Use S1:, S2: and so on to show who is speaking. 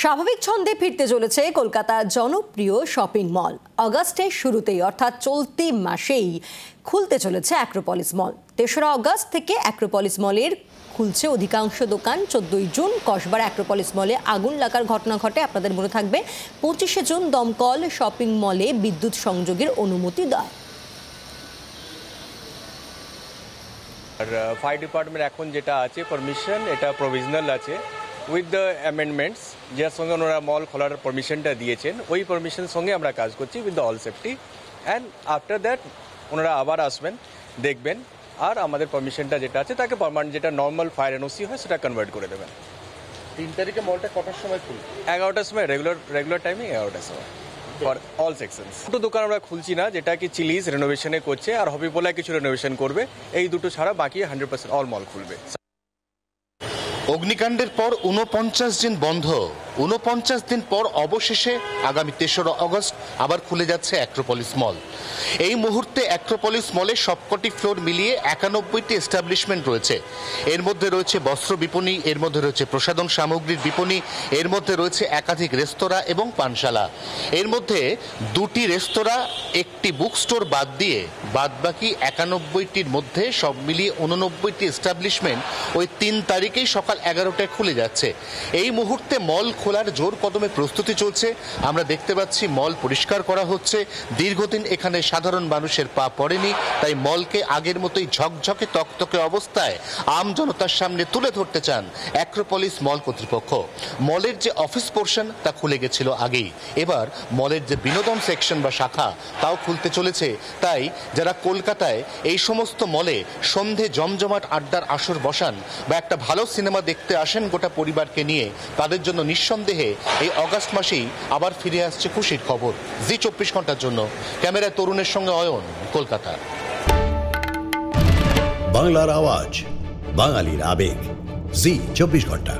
S1: স্বাভাবিক ছন্দে ফিরতে চলেছে কলকাতার জনপ্রিয় শপিং মল। আগস্টের শুরুতেই অর্থাৎ চলতি মাসেই খুলতে চলেছে অ্যাক্রোপলিস মল। ৩রা আগস্ট থেকে অ্যাক্রোপলিস মলের খুলছে অধিকাংশ দোকান। ১৪ই জুন কসবার অ্যাক্রোপলিস মলে আগুন লাগার ঘটনা ঘটে। আপনাদের মনে থাকবে ২৫শে জুন দমকল শপিং মলে বিদ্যুৎ সংযোগের অনুমতি দেয়।
S2: আর ফায়ার ডিপার্টমেন্ট এখন যেটা আছে পারমিশন, এটা প্রভিশনাল আছে উইথ দ্য অ্যামেন্ডমেন্টস, যার সঙ্গে ওনারা মল খোলার পারমিশনটা দিয়েছেন, ওই পারমিশনের সঙ্গে আমরা কাজ করছি with the all safety. And after that ওনারা আবার আসবেন, দেখবেন, আর আমাদের পারমিশনটা যেটা আছে তাকে পার্মানেন্ট, যেটা নর্মাল ফায়ার এনওসি হয় সেটা কনভার্ট করে দেবেন।
S3: ৩ তারিখে মলটা কটার সময় খুলবে?
S2: 11টার সময়, রেগুলার টাইমিং 11টার সময় ফর অল সেকশনস। দুটো দোকান আমরা খুলছি না, যেটা কি চিলিজ রেনোভেশনে করছে আর হবিবোলা কিছু রেনোভেশন করবে, এই দুটো ছাড়া বাকি 100% অল মল খুলবে।
S4: অগ্নিকাণ্ডের পর ৪৯ দিন বন্ধ, ৪৯ দিন পর অবশেষে আগামী ৩রা আগস্ট আবার খুলে যাচ্ছে অ্যাক্রোপলিস মল। এই মুহূর্তে অ্যাক্রোপলিস মলে সবকটি ফ্লোর মিলিয়ে ৯১টি এস্টাবলিশমেন্ট রয়েছে। এর মধ্যে রয়েছে বস্ত্র বিপণী, এর মধ্যে রয়েছে প্রসাধন সামগ্রীর বিপণী, এর মধ্যে রয়েছে একাধিক রেস্তোরাঁ এবং পানশালা। এর মধ্যে ২টি রেস্তোরাঁ, একটি বুক স্টোর বাদ দিয়ে বাদবাকি ৯১টির মধ্যে সব মিলিয়ে ৮৯টি এস্টাবলিশমেন্ট ওই ৩ তারিখেই সকাল ১১টায় খুলে যাচ্ছে। এই মুহূর্তে মল খোলার জোর কদমে প্রস্তুতি চলছে। আমরা দেখতে পাচ্ছি মল পরিষ্কার করা হচ্ছে। দীর্ঘদিন এখানে সাধারণ মানুষের পা পড়েনি, তাই মলকে আগের মতোই ঝকঝকে তকতকে অবস্থায় আম জনতার সামনে তুলে ধরতে চান অ্যাক্রোপলিস মল কর্তৃপক্ষ। মলের যে অফিস পোর্শন তা খুলে গেছিল আগেই, এবার মলের যে বিনোদন সেকশন বা শাখা তাও খুলতে চলেছে। তাই যারা কলকাতায় এই সমস্ত মলে সন্ধে জমজমাট আড্ডার আসর বসান বা একটা ভালো সিনেমা দেখতে আসেন গোটা পরিবারকে নিয়ে, তাদের জন্য নিঃসন্দেহে এই অগাস্ট মাসেই আবার ফিরে আসছে খুশির খবর। জি ২৪ ঘন্টার জন্য ক্যামেরায় তরুণের সঙ্গে অয়ন, কলকাতা।
S5: বাংলার আওয়াজ, বাঙালির আবেগ, জি ২৪ ঘন্টা।